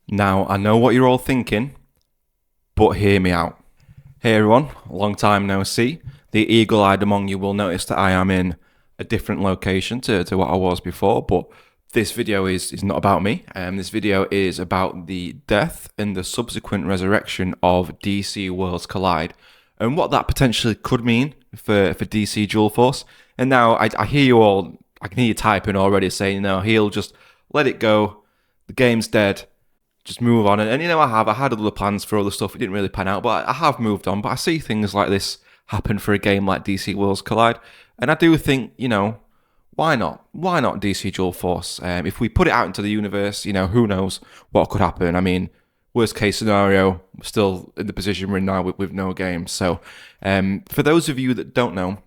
Now, I know what you're all thinking, but hear me out. Hey everyone, long time no see. The eagle-eyed among you will notice that I am in a different location to what I was before, but this video is not about me. This video is about the death and the subsequent resurrection of DC Worlds Collide and what that potentially could mean for DC Dual Force. And now I hear you all, I can hear you typing already saying, no, he'll just let it go. The game's dead. Just move on. And I had other plans for other stuff. It didn't really pan out, but I have moved on. But I see things like this happen for a game like DC Worlds Collide. And I do think, why not? Why not DC Dual Force? If we put it out into the universe, who knows what could happen. I mean, worst case scenario, we're still in the position we're in now with no games. So for those of you that don't know,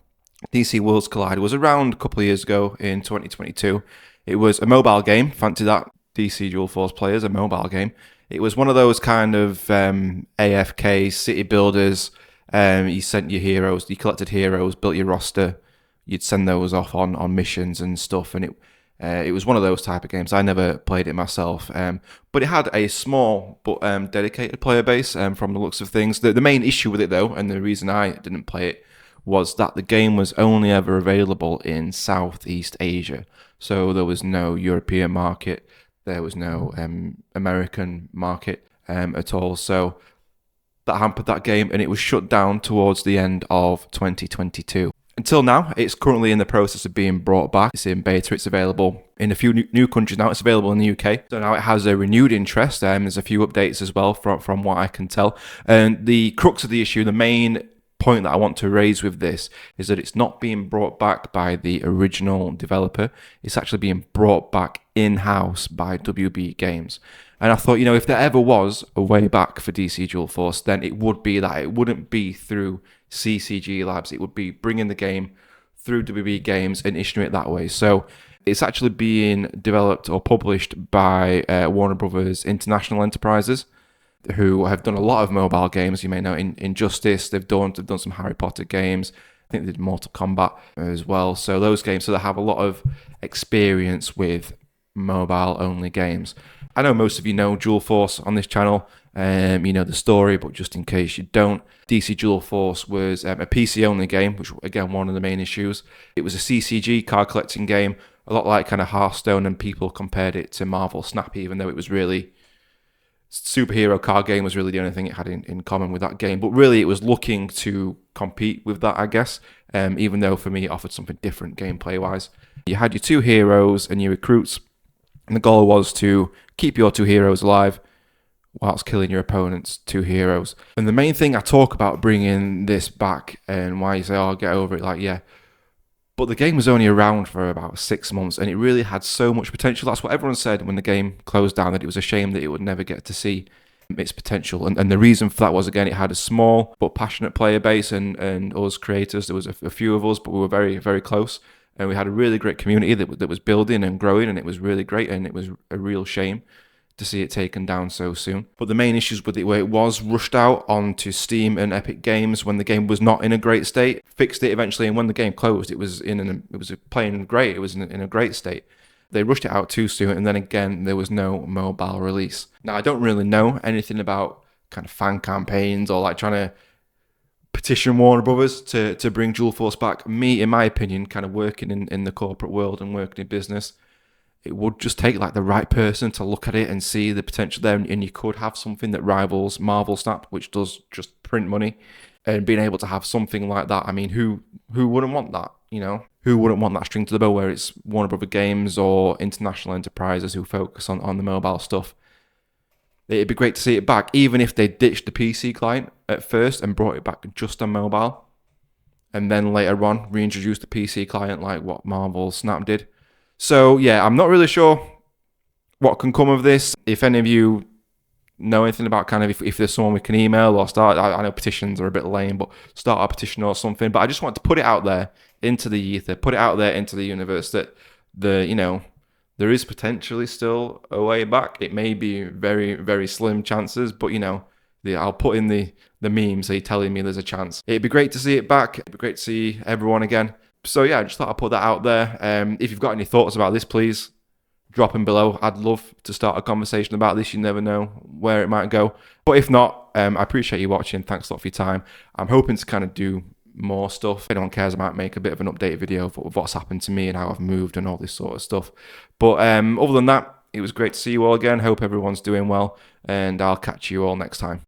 DC Worlds Collide was around a couple of years ago in 2022. It was a mobile game. Fancy that, DC Dual Force players, a mobile game. It was one of those kind of AFK city builders. You sent your heroes, you collected heroes, built your roster. You'd send those off on missions and stuff, and it was one of those type of games. I never played it myself, but it had a small but dedicated player base from the looks of things. The main issue with it, though, and the reason I didn't play it, was that the game was only ever available in Southeast Asia. So there was no European market, there was no American market at all. So that hampered that game, and it was shut down towards the end of 2022. Until now, it's currently in the process of being brought back. It's in beta. It's available in a few new countries now. It's available in the UK. So now it has a renewed interest. There's a few updates as well from what I can tell. And the crux of the issue, the main point that I want to raise with this, is that it's not being brought back by the original developer. It's actually being brought back in-house by WB Games. And I thought, if there ever was a way back for DC Dual Force, then it would be that. It wouldn't be through CCG Labs. It would be bringing the game through WB Games and issuing it that way. So it's actually being developed or published by Warner Brothers International Enterprises, who have done a lot of mobile games. You may know Injustice, they've done some Harry Potter games. I think they did Mortal Kombat as well. So those games, so they have a lot of experience with mobile-only games. I know most of you know Dual Force on this channel. You know the story, but just in case you don't, DC Dual Force was a PC-only game, which again one of the main issues. It was a CCG card collecting game, a lot like kind of Hearthstone, and people compared it to Marvel Snap, even though it was really superhero card game was really the only thing it had in common with that game. But really, it was looking to compete with that, I guess. Even though for me, it offered something different gameplay-wise. You had your two heroes and your recruits, and the goal was to keep your two heroes alive whilst killing your opponent's two heroes. And the main thing I talk about bringing this back, and why you say, "Oh, get over it," like, yeah. But the game was only around for about 6 months, and it really had so much potential. That's what everyone said when the game closed down, that it was a shame that it would never get to see its potential. And the reason for that was, again, it had a small but passionate player base, and us creators, there was a few of us, but we were very, very close. And we had a really great community that was building and growing, and it was really great, and it was a real shame to see it taken down so soon. But the main issues with it were it was rushed out onto Steam and Epic Games when the game was not in a great state. Fixed it eventually, and when the game closed, it was playing great. It was in a great state. They rushed it out too soon, and then again, there was no mobile release. Now, I don't really know anything about kind of fan campaigns or like trying to petition Warner Brothers to bring Dual Force back. Me, in my opinion, kind of working in the corporate world and working in business, it would just take like the right person to look at it and see the potential there, and you could have something that rivals Marvel Snap, which does just print money, and being able to have something like that. I mean, who wouldn't want that? Who wouldn't want that string to the bow where it's Warner Brother Games or International Enterprises who focus on the mobile stuff? It'd be great to see it back, even if they ditched the PC client at first and brought it back just on mobile, and then later on reintroduced the PC client like what Marvel Snap did. So yeah, I'm not really sure what can come of this. If any of you know anything about kind of if there's someone we can email or start, I know petitions are a bit lame, but start a petition or something. But I just want to put it out there into the ether, put it out there into the universe that there is potentially still a way back. It may be very, very slim chances, but I'll put in the memes telling me there's a chance. It'd be great to see it back. It'd be great to see everyone again. So yeah, I just thought I'd put that out there. If you've got any thoughts about this, please drop them below. I'd love to start a conversation about this. You never know where it might go. But if not, I appreciate you watching. Thanks a lot for your time. I'm hoping to kind of do more stuff. If anyone cares, I might make a bit of an updated video of what's happened to me and how I've moved and all this sort of stuff. But other than that, it was great to see you all again. Hope everyone's doing well, and I'll catch you all next time.